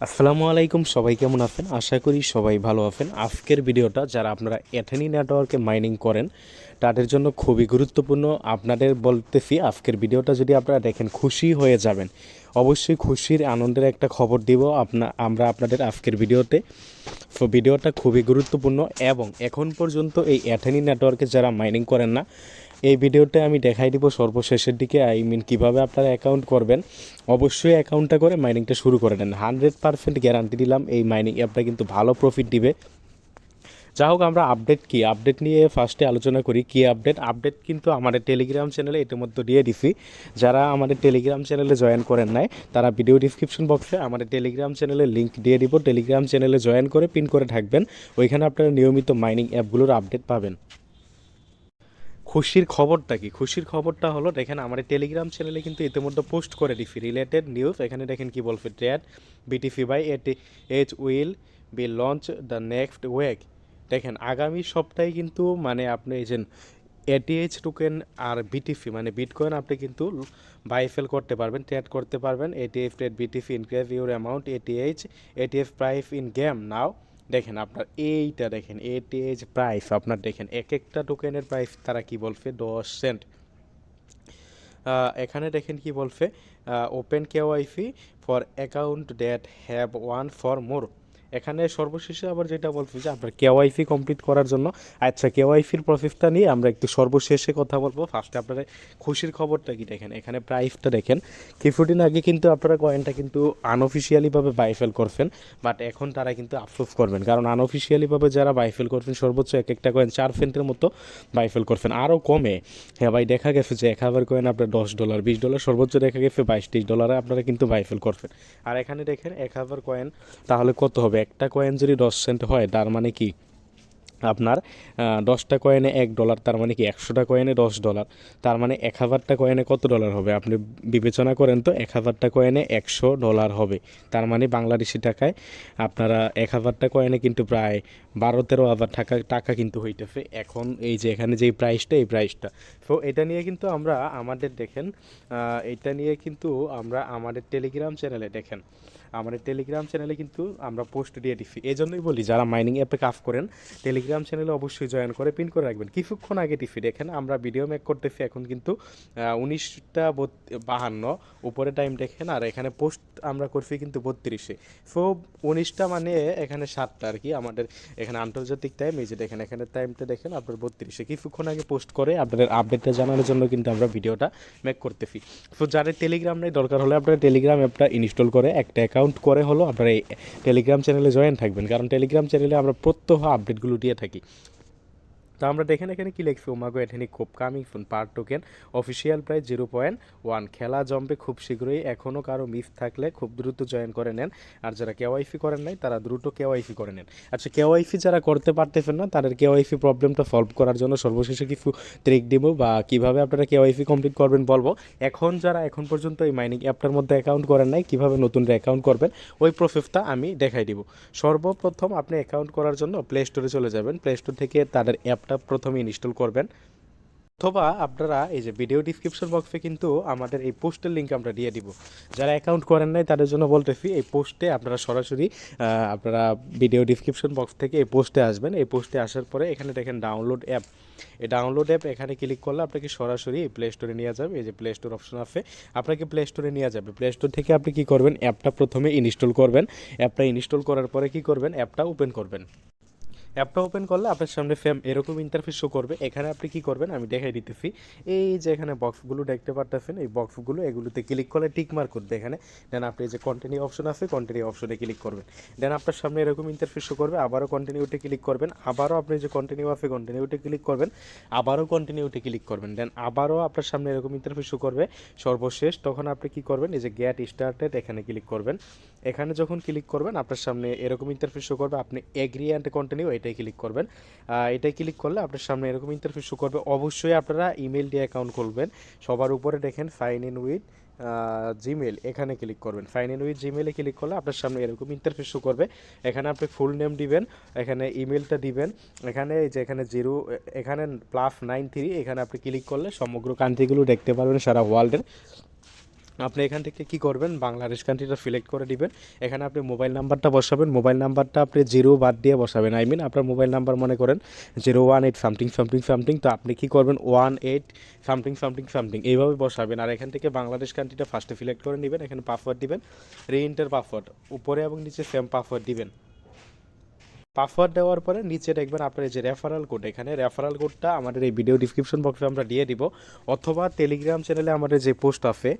আসসালামু আলাইকুম, সবাই কেমন আছেন? আশা করি সবাই ভালো আছেন। আজকের ভিডিওটা যারা আপনারা অ্যাথেনি নেটওয়ার্কে মাইনিং করেন তাদের জন্য খুবই গুরুত্বপূর্ণ। আপনাদের বলতেছি আজকের ভিডিওটা যদি আপনারা দেখেন খুশি হয়ে যাবেন। অবশ্যই খুশির আনন্দের একটা খবর দিব আমরা আপনাদের আজকের ভিডিওতে। তো ভিডিওটা খুবই গুরুত্বপূর্ণ এবং এখন পর্যন্ত এই অ্যাথেনি নেটওয়ার্কে যারা মাইনিং করেন না, এই ভিডিওতে আমি দেখাই দিব সর্বশেষের দিকে কীভাবে আপনারা অ্যাকাউন্ট করবেন। অবশ্যই অ্যাকাউন্টটা করে মাইনিংটা শুরু করে নেন। 100% গ্যারান্টি দিলাম এই মাইনিং অ্যাপটা কিন্তু ভালো প্রফিট দিবে। যা হোক, আমরা আপডেট নিয়ে ফার্স্টে আলোচনা করি। কী আপডেট কিন্তু আমাদের টেলিগ্রাম চ্যানেলে ইতিমধ্যে দিয়ে দিছি। যারা আমাদের টেলিগ্রাম চ্যানেলে জয়েন করেন নাই তারা ভিডিও ডিসক্রিপশন বক্সে আমাদের টেলিগ্রাম চ্যানেলের লিঙ্ক দিয়ে দিব। টেলিগ্রাম চ্যানেলে জয়েন করে পিন করে থাকবেন, ওইখানে আপনারা নিয়মিত মাইনিং অ্যাপগুলোর আপডেট পাবেন। খুশির খবরটা কি? খুশির খবরটা হলো, দেখেন আমাদের টেলিগ্রাম চ্যানেলে কিন্তু ইতিমধ্যে পোস্ট করে দিছি রিলেটেড নিউজ। এখানে দেখেন কি বলছে, trade BTC by H will be launch the next week. দেখেন আগামী সপ্তাহে কিন্তু আপনি এই যে এটিএইচ টোকেন আর বিটিসি বিটকয়েন আপনি কিন্তু বাই সেল করতে পারবেন, ট্রেড করতে পারবেন। ATF trade BTC increase your amount ATF price in game now. দেখেন আপনার এইটা দেখেন এটিএইচ প্রাইস, আপনার দেখেন এক একটা টোকেনের প্রাইস তারা কি বলছে, 10 সেন্ট। এখানে দেখেন কি বলছে, open KYC for account that have one for more. এখানে সর্বশেষে আবার যেটা বলছি যে আপনার কেওয়াইসি কমপ্লিট করার জন্য। আচ্ছা, কেওয়াইসির প্রসেসটা নিয়ে আমরা একটু সর্বশেষে কথা বলবো। ফার্স্টে আপনারা খুশির খবরটা কি দেখেন, এখানে প্রাইসটা দেখেন। কিছুদিন আগে কিন্তু আপনারা কয়েনটা কিন্তু আনঅফিসিয়ালিভাবে বাইফেল করছেন, বাট এখন তারা কিন্তু আফসোস করবেন, কারণ আনঅফিসিয়ালিভাবে যারা বাইফেল করছেন সর্বোচ্চ এক একটা কয়েন 4 সেন্টের মতো বাইফেল করছেন, আরও কমে। হ্যাঁ ভাই, দেখা গেছে যে 1000 কয়েন আপনার $10 $20, সর্বোচ্চ দেখা গেছে $22-23 আপনারা কিন্তু বাইফেল করছেন। আর এখানে দেখেন 1000 কয়েন, তাহলে কত হবে? একটা কয়েন যদি 10 সেন্ট হয় তার মানে কি আপনার 10টা কয়েনে $1, তার মানে কি 100টা কয়েনে $10, তার মানে 1000টা কয়েনে কত ডলার হবে? আপনি বিবেচনা করেন তো, 1000টা কয়েনে $100 হবে, তার মানে বাংলাদেশি টাকায় আপনারা 1000টা কয়েনে কিন্তু প্রায় 12-13 হাজার টাকা কিন্তু হইতেছে এখন। এই যে এখানে যেই প্রাইসটা, এই প্রাইসটা। তো এটা নিয়ে কিন্তু আমরা আমাদের দেখেন, এটা নিয়ে কিন্তু আমরা আমাদের টেলিগ্রাম চ্যানেলে দেখেন, আমাদের টেলিগ্রাম চ্যানেলে কিন্তু আমরা পোস্ট দিয়ে দিচ্ছি। এই জন্যই বলি যারা মাইনিং অ্যাপে কাজ করেন টেলিগ্রাম চ্যানেলে অবশ্যই জয়েন করে পিন করে রাখবেন। কিছুক্ষণ আগে টিফি দেখেন আমরা ভিডিও মেক করতেছি, এখন কিন্তু 19টা 52 উপরে টাইম দেখেন, আর এখানে পোস্ট আমরা করছি কিন্তু 32-এ। সো 19টা মানে এখানে 7টা আর কি আমাদের এখানে আন্তর্জাতিক টাইম। এই যে দেখেন এখানে টাইমটা দেখেন আপনার 32-এ। কিছুক্ষণ আগে পোস্ট করে আপনাদের আপডেটটা জানানোর জন্য কিন্তু আমরা ভিডিওটা মেক করতেছি। সো যাদের টেলিগ্রাম নেই, দরকার হলে আপনারা টেলিগ্রাম অ্যাপটা ইনস্টল করে একটা অ্যাকাউন্ট করে হলো আপনারা এই টেলিগ্রাম চ্যানেলে জয়েন থাকবেন, কারণ টেলিগ্রাম চ্যানেলে আমরা প্রত্যহ আপডেটগুলো দিয়ে থাকি। তো আমরা দেখেন এখানে কি লিখছি, ওমাগো এথেনি কোপ কামিং সুন পার টোকেন অফিসিয়াল প্রাইস 0.1। খেলা জমবে খুব শীঘ্রই, এখনও কারো মিস থাকলে খুব দ্রুত জয়েন করে নেন, আর যারা কেওয়াইসি করেন নাই তারা দ্রুত কেওয়াইসি করে নেন। আচ্ছা, কেওয়াইসি যারা করতে পারতেছেন না তাদের কেওয়াইসি প্রবলেমটা সলভ করার জন্য সর্বশেষে কিছু ট্রিক দিব, বা কীভাবে আপনারা কেওয়াইসি কমপ্লিট করবেন বলবো। যারা এখন পর্যন্ত এই মাইনিং অ্যাপটার মধ্যে অ্যাকাউন্ট করেন নাই, কীভাবে নতুন অ্যাকাউন্ট করবেন ওই প্রসেসটা আমি দেখাই দিব। সর্বপ্রথম আপনি অ্যাকাউন্ট করার জন্য প্লে স্টোরে চলে যাবেন, প্লে স্টোর থেকে তাদের অ্যাপটা প্রথমে ইনস্টল করবেন, অথবা আপনারা এই যে ভিডিও ডিসক্রিপশন বক্সে কিন্তু আমাদের এই পোস্টের লিঙ্ক আমরা দিয়ে দিব। যারা অ্যাকাউন্ট করেন নাই তাদের জন্য বলতেছি, এই পোস্টে আপনারা সরাসরি আপনারা ভিডিও ডিসক্রিপশন বক্স থেকে এই পোস্টে আসবেন। এই পোস্টে আসার পরে এখানে দেখেন ডাউনলোড অ্যাপ, এই ডাউনলোড অ্যাপ এখানে ক্লিক করলে আপনাকে সরাসরি প্লে স্টোরে নিয়ে যাবে। এই যে প্লে স্টোর অপশন আছে, আপনাকে প্লে স্টোরে নিয়ে যাবে। প্লে স্টোর থেকে আপনি কী করবেন, অ্যাপটা প্রথমে ইনস্টল করবেন। অ্যাপটা ইনস্টল করার পরে কী করবেন, অ্যাপটা ওপেন করবেন। অ্যাপটা ওপেন করলে আপনার সামনে এরকম ইন্টারফেস শো করবে। এখানে আপনি কি করবেন আমি দেখাই দিতেছি। এই যে এখানে বক্সগুলো দেখতে পারতেছেন, এই বক্সগুলো এগুলোতে ক্লিক করলে টিক মার্ক করবে এখানে। দেন আপনি যে কন্টিনিউ অপশন আছে, কন্টিনিউ অপশনে ক্লিক করবেন। দেন আপনার সামনে এরকম ইন্টারফেস শো করবে, আবারও কন্টিনিউতে ক্লিক করবেন। আবারও আপনি যে কন্টিনিউ আছে কন্টিনিউতে ক্লিক করবেন, আবারও কন্টিনিউতে ক্লিক করবেন। দেন আবারও আপনার সামনে এরকম ইন্টারফেস শো করবে। সর্বশেষ তখন আপনি কি করবেন, এই যে গেট স্টার্টেড এখানে ক্লিক করবেন। এখানে যখন ক্লিক করবেন আপনার সামনে এরকম ইন্টারফেস শো করবে, আপনি এগ্রি অ্যান্ড কন্টিনিউ এটাই ক্লিক করবেন। এটাই ক্লিক করলে আপনার সামনে এরকম ইন্টারফেস শো করবে। অবশ্যই আপনারা ইমেল দিয়ে অ্যাকাউন্ট খুলবেন। সবার উপরে দেখেন সাইন ইন উইথ জিমেল, এখানে ক্লিক করবেন। সাইন ইন উইথ জিমেলে ক্লিক করলে আপনার সামনে এরকম ইন্টারফেস শো করবে। এখানে আপনি ফুল নেম দিবেন, এখানে ইমেলটা দিবেন, এখানে এই যে এখানে 0 এখানে +93 এখানে আপনি ক্লিক করলে সমগ্র কান্ট্রিগুলো দেখতে পারবেন সারা ওয়ার্ল্ডের। আপনি এখান থেকে কি করবেন, বাংলাদেশ কান্ট্রিটা সিলেক্ট করে দিবেন। এখানে আপনি মোবাইল নাম্বারটা বসাবেন, মোবাইল নাম্বারটা আপনি 0 বাদ দিয়ে বসাবেন। আই মিন আপনার মোবাইল নাম্বার মনে করেন 018 সামথিং সামথিং সামথিং, তো আপনি কি করবেন 18 সামথিং সামথিং সামথিং এইভাবে বসাবেন। আর এখান থেকে বাংলাদেশ কান্ট্রিটা ফার্স্টে সিলেক্ট করে নেবেন। এখানে পাসওয়ার্ড দিবেন, রিএন্টার পাসওয়ার্ড, উপরে এবং নিচে সেম পাসওয়ার্ড দিবেন। পাসওয়ার্ড দেওয়ার পরে নিচে দেখবেন আপনার এই যে রেফারেল কোড, এখানে রেফারেল কোডটা আমাদের এই ভিডিও ডিসক্রিপশন বক্সে আমরা দিয়ে দিব, অথবা টেলিগ্রাম চ্যানেলে আমাদের যে পোস্ট আছে,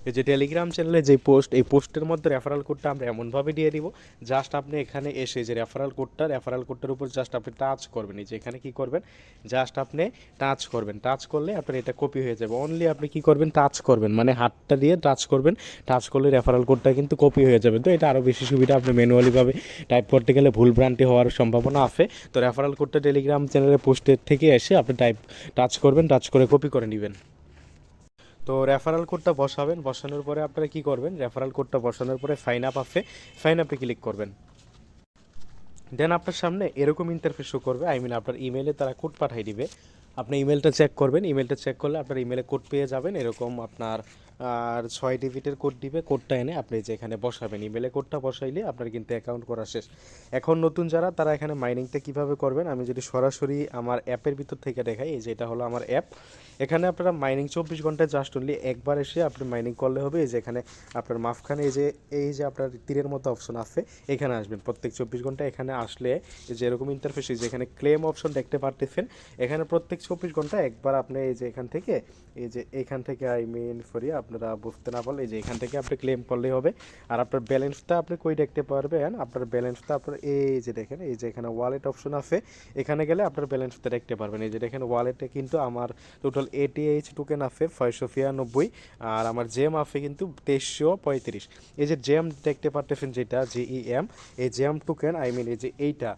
এই যে টেলিগ্রাম চ্যানেলে যে পোস্ট, এই পোস্টের মধ্যে রেফারেল কোডটা আমরা এমনভাবে দিয়ে দিব, জাস্ট আপনি এখানে এসে যে রেফারেল কোডটার উপর জাস্ট আপনি টাচ করবেন। এই যে এখানে কি করবেন, জাস্ট আপনি টাচ করবেন, টাচ করলে আপনার এটা কপি হয়ে যাবে। অনলি আপনি কি করবেন, টাচ করবেন, মানে হাতটা দিয়ে টাচ করবেন, টাচ করলে রেফারেল কোডটা কিন্তু কপি হয়ে যাবে। তো এটা আরও বেশি সুবিধা, আপনি ম্যানুয়ালিভাবে টাইপ করতে গেলে ভুল ভ্রান্তি হওয়ার সম্ভাবনা আছে। তো রেফারেল কোডটা টেলিগ্রাম চ্যানেলের পোস্টের থেকে এসে আপনি টাচ করবেন, টাচ করে কপি করে নেবেন। তো রেফারেল কোডটা বসাবেন, বসানোর পরে আপনারা কি করবেন, রেফারেল কোডটা বসানোর পরে সাইন আপ আছে, সাইন আপে ক্লিক করবেন। দেন আপনার সামনে এরকম ইন্টারফেস শো করবে, আই মিন আপনার ইমেইলে তারা কোড পাঠিয়ে দিবে। আপনি ইমেলটা চেক করবেন, ইমেলটা চেক করলে আপনার ইমেলে কোড পেয়ে যাবেন। এরকম আপনার আর 6 ডিজিটের কোড দিবে, কোডটা এনে আপনি যে এখানে বসাবেন, ইমেলে কোডটা বসাইলে আপনার কিন্তু অ্যাকাউন্ট করা শেষ। এখন নতুন যারা, তারা এখানে মাইনিংটা কীভাবে করবেন, আমি যদি সরাসরি আমার অ্যাপের ভিতর থেকে দেখাই, এই যে এটা হলো আমার অ্যাপ। এখানে আপনারা মাইনিং 24 ঘন্টায় জাস্ট অনলি একবার এসে আপনি মাইনিং করলে হবে। এই যে এখানে আপনার মাঝখানে এই যে আপনার তীরের মতো অপশন আছে, এখানে আসবেন প্রত্যেক 24 ঘন্টা। এখানে আসলে এই যে এরকম ইন্টারফেস, এই যে এখানে ক্লেম অপশন দেখতে পারতেছেন, এখানে প্রত্যেক 24 ঘন্টা একবার আপনি এই যে এখান থেকে আই মিন সরি আপনারা বুঝতে না পারলে, এই যে এখান থেকে আপনি ক্লেম করলেই হবে। আর আপনার ব্যালেন্সটা আপনি কই দেখতে পারবেন, আপনার ব্যালেন্সটা আপনার এই যে দেখেন, এই যে এখানে ওয়ালেট অপশন আছে, এখানে গেলে আপনার ব্যালেন্সটা দেখতে পারবেন। এই যে দেখেন ওয়ালেটে কিন্তু আমার টোটাল এটিএইচ টোকেন আছে 692, আর আমার জেম আছে কিন্তু 2335। এই যে জেম দেখতে পারতেছেন যেটা জেইএম, এই জেম টোকেন আই মিন এই যে এইটা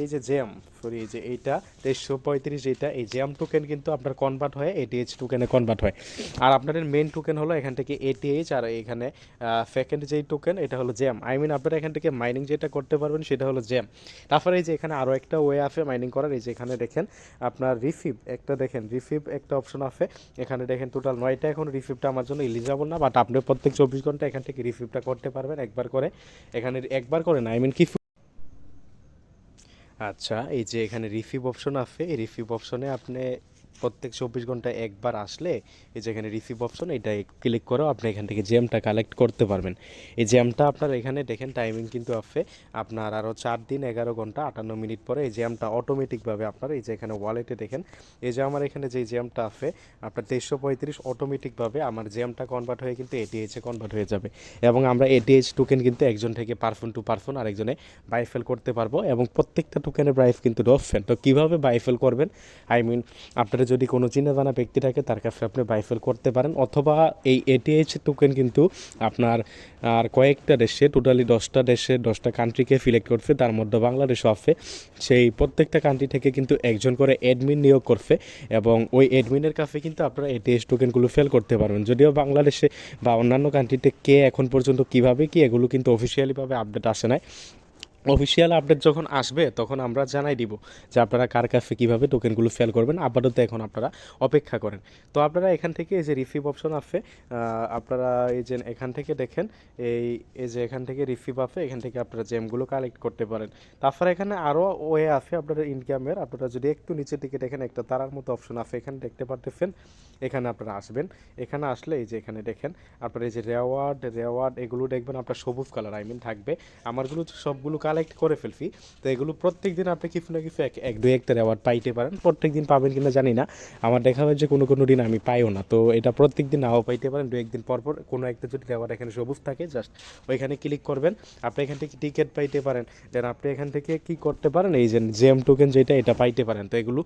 এই যে জেম সরি এই যে এইটা 2335, যেটা এই জেম টোকেন কিন্তু আপনার কনভার্ট হয় এটিএইচ টোকেনে কনভার্ট হয়। আর আপনাদের মেন টোকেন হলো এখান থেকে এটিএইচ, আর এখানে সেকেন্ড যেই টোকেন এটা হলো জেম। আই মিন আপনারা এখান থেকে মাইনিং যেটা করতে পারবেন সেটা হলো জেম। তারপরে এই যে এখানে আরও একটা ওয়ে আছে মাইনিং করার, এই যে এখানে দেখেন আপনার রিসিভ একটা অপশন আছে, এখানে দেখেন টোটাল 9টা। এখন রিসিভটা আমার জন্য এলিজিবল না, বাট আপনি প্রত্যেক 24 ঘন্টা এখান থেকে রিসিভটা করতে পারবেন একবার করে। এখানে একবার করে না, আই মিন কি, আচ্ছা এই যে এখানে রিসিভ অপশন আছে, এই রিসিভ অপশনে আপনি প্রত্যেক 24 ঘন্টায় একবার আসলে এই যে এখানে রিসিভ অপশন, এটা ক্লিক করেও আপনি এখান থেকে জ্যামটা কালেক্ট করতে পারবেন। এই জ্যামটা আপনার এখানে দেখেন টাইমিং কিন্তু আছে আপনার আরও 4 দিন 11 ঘন্টা 58 মিনিট পরে এই জ্যামটা অটোমেটিকভাবে আপনার এই যে এখানে ওয়ালেটে দেখেন, এই যে আমার এখানে যে জ্যামটা আছে আপনার 2335 অটোমেটিকভাবে আমার জ্যামটা কনভার্ট হয়ে কিন্তু এটিএইচে কনভার্ট হয়ে যাবে। এবং আমরা এটিএইচ টোকেন কিন্তু একজন থেকে পারসন টু পারসন আরেকজনে বাইফেল করতে পারবো, এবং প্রত্যেকটা টোকেনের প্রাইস কিন্তু 10 সেন্ট। তো কীভাবে বাইফেল করবেন, আই মিন আপনারা যদি কোনো চিনা জানা ব্যক্তি থাকে তার কাছে আপনি বাইফেল করতে পারেন, অথবা এই এটিএইচ টোকেন কিন্তু আপনার আর কয়েকটা দেশে টোটালি 10টা দেশে 10টা কান্ট্রিকে সিলেক্ট করছে, তার মধ্যে বাংলাদেশও আছে। সেই প্রত্যেকটা কান্ট্রি থেকে কিন্তু একজন করে অ্যাডমিন নিয়োগ করছে, এবং ওই অ্যাডমিনের কাছে কিন্তু আপনারা এটিএইচ টোকেনগুলো ফেল করতে পারবেন। যদিও বাংলাদেশে বা অন্যান্য কান্ট্রিতে কে এখন পর্যন্ত কীভাবে কি এগুলো কিন্তু অফিসিয়ালিভাবে আপডেট আসে নাই। অফিসিয়াল আপডেট যখন আসবে তখন আমরা জানাই দিব যে আপনারা কার কাছে কীভাবে টোকেনগুলো সেল করবেন। আপাতত এখন আপনারা অপেক্ষা করেন। তো আপনারা এখান থেকে এই যে রিসিভ অপশন আছে, আপনারা এই যে এখান থেকে দেখেন এই যে এখান থেকে রিসিভ আছে, এখান থেকে আপনারা জেমগুলো কালেক্ট করতে পারেন। তারপরে এখানে আরও ওয়ে আছে আপনাদের ইনকামের, আপনারা যদি একটু নিচের দিকে দেখেন একটা তারার মতো অপশন আছে, এখানে দেখতে পারতেছেন। এখানে আপনারা আসবেন, এখানে আসলে এই যে এখানে দেখেন আপনার এই যে রেওয়ার্ড এগুলো দেখবেন আপনার সবুজ কালার আই মিন থাকবে। আমারগুলো সবগুলো কালেক্ট করে ফেলছি, তো এগুলো প্রত্যেক দিন আপনি কিছু না কিছু এক দুই একটা রেওয়ার্ড পাইতে পারেন। প্রত্যেক দিন পাবেন কিনা জানি না, আমার দেখা হয় যে কোনো দিন আমি পাইও না। তো এটা প্রত্যেক দিন নাও পাইতে পারেন, দু একদিন পর কোনো একটা যদি রেওয়ার্ড এখানে সবুজ থাকে জাস্ট ওইখানে ক্লিক করবেন, আপনি এখান থেকে টিকিট পাইতে পারেন। দেন আপনি এখান থেকে কি করতে পারেন, এই যে জেম টোকেন যেটা এটা পাইতে পারেন। তো এগুলো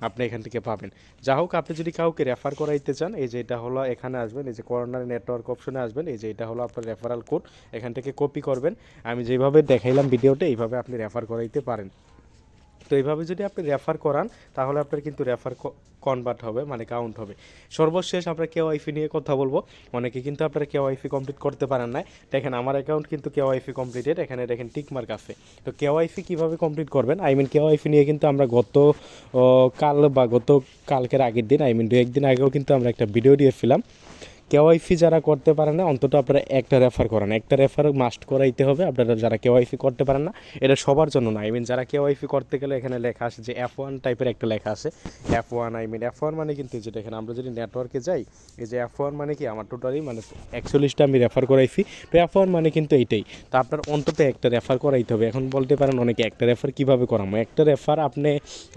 আপনি এখান থেকে পাবেন। যা হোক, আপনি যদি কাউকে রেফার করাইতে চান, এই যে এটা হলো এখানে আসবেন, এই যে কর্নার নেটওয়ার্ক অপশনে আসবেন, এই যে এটা হলো আপনার রেফারাল কোড, এখান থেকে কপি করবেন। আমি যেভাবে দেখাইলাম ভিডিওতে এইভাবে আপনি রেফার করাইতে পারেন। তো এইভাবে যদি আপনি রেফার করান তাহলে আপনার কিন্তু রেফার কনভার্ট হবে, মানে কাউন্ট হবে। সর্বশেষ আমরা কেওয়াইসি নিয়ে কথা বলবো। অনেকে কিন্তু আপনারা কেওয়াইসি কমপ্লিট করতে পারেন না। দেখেন আমার অ্যাকাউন্ট কিন্তু কেওয়াইসি কমপ্লিটেড, এখানে দেখেন টিকমার্ক আছে। তো কেওয়াইসি কীভাবে কমপ্লিট করবেন, আই মিন কেওয়াইসি নিয়ে কিন্তু আমরা গতকালকের আগের দিন আই মিন 2-1 দিন আগেও কিন্তু আমরা একটা ভিডিও দিয়েছিলাম কেওয়াইসি যারা করতে পারে না অন্তত আপনারা একটা রেফার করেন, একটা রেফার মাস্ট করাইতে হবে আপনারা যারা কেওয়াইসি করতে পারেন না। এটা সবার জন্য না, যারা কেওয়াইসি করতে গেলে এখানে লেখা আসে যে F1 টাইপের একটা লেখা আছে F1, F1 মানে কিন্তু যেটা এখানে আমরা যদি নেটওয়ার্কে যাই, এই যে F1 মানে কি আমার টোটালি মানে 41টা আমি রেফার করাইছি, তো F1 মানে কিন্তু এইটাই। তো আপনার অন্তত একটা রেফার করাইতে হবে। এখন বলতে পারেন অনেকে একটা রেফার কীভাবে করাবো, একটা রেফার আপনি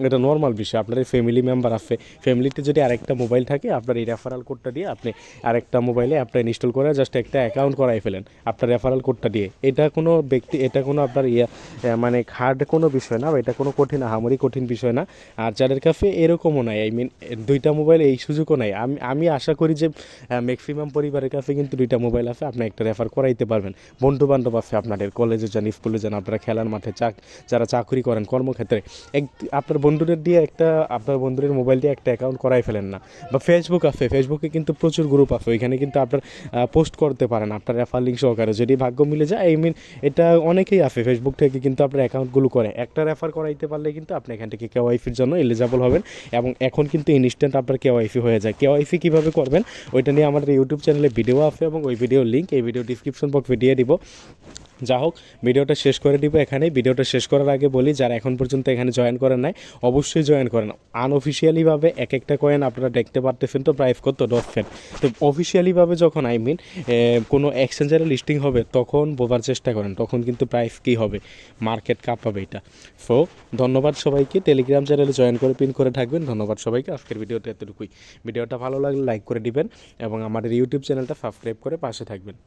এটা নর্মাল বিষয়, আপনার ফ্যামিলি মেম্বার আছে, ফ্যামিলিতে যদি আরেকটা মোবাইল থাকে আপনার এই রেফারাল কোডটা দিয়ে আপনি আরেকটা মোবাইলে অ্যাপটা ইনস্টল করে জাস্ট একটা অ্যাকাউন্ট করাই ফেলেন আপনার রেফারাল কোডটা দিয়ে। এটা কোনো ব্যক্তি, এটা কোনো আপনার মানে হার্ড কোনো বিষয় না, এটা কোনো কঠিন আহামরি কঠিন বিষয় না। আর যাদের কাছে এরকমও নাই, দুইটা মোবাইল এই সুযোগও নাই, আমি আশা করি যে ম্যাক্সিমাম পরিবারের কাছে কিন্তু দুইটা মোবাইল আছে, আপনি একটা রেফার করাইতে পারবেন। বন্ধু বান্ধব আছে আপনাদের, কলেজে যান, স্কুলে যান, আপনারা খেলার মাঠে যারা চাকরি করেন কর্মক্ষেত্রে, আপনার বন্ধুদের দিয়ে আপনার বন্ধুদের মোবাইল দিয়ে একটা অ্যাকাউন্ট করাই ফেলেন না। বা ফেসবুক আছে, ফেসবুকে কিন্তু প্রচুর গ্রুপ আছে, ওইখানে কিন্তু আপনার পোস্ট করতে পারেন আপনার রেফার লিঙ্ক সহকারে, যদি ভাগ্য মিলে যায়। এটা অনেকেই আছে ফেসবুক থেকে কিন্তু আপনার অ্যাকাউন্টগুলো করে, একটা রেফার করাইতে পারলে কিন্তু আপনি এখান থেকে কেওয়াইসির জন্য এলিজিবল হবেন। এবং এখন কিন্তু ইনস্ট্যান্ট আপনার কেওয়াইসি হয়ে যায়। কেওয়াইসি কীভাবে করবেন ওইটা নিয়ে আমাদের ইউটিউব চ্যানেলে ভিডিও আছে, এবং ওই ভিডিওর লিঙ্ক এই ভিডিও ডিসক্রিপশন বক্সে দিয়ে দিব। যা হোক, ভিডিওটা শেষ করে দিব এখানেই। ভিডিওটা শেষ করার আগে বলি, যারা এখন পর্যন্ত এখানে জয়েন করেন নাই অবশ্যই জয়েন করেন। আনঅফিসিয়ালিভাবে এক একটা কয়েন আপনারা দেখতে পারতেছেন তো প্রাইস কত 10 সেন্ট। তো অফিসিয়ালিভাবে যখন কোনো এক্সচেঞ্জারে লিস্টিং হবে তখন বোঝার চেষ্টা করেন, তখন কিন্তু প্রাইস কী হবে, মার্কেট কাঁপাবে এটা। সো ধন্যবাদ সবাইকে, টেলিগ্রাম চ্যানেলে জয়েন করে পিন করে থাকবেন। ধন্যবাদ সবাইকে, আজকের ভিডিওটা এতটুকুই। ভিডিওটা ভালো লাগলে লাইক করে দিবেন এবং আমাদের ইউটিউব চ্যানেলটা সাবস্ক্রাইব করে পাশে থাকবেন।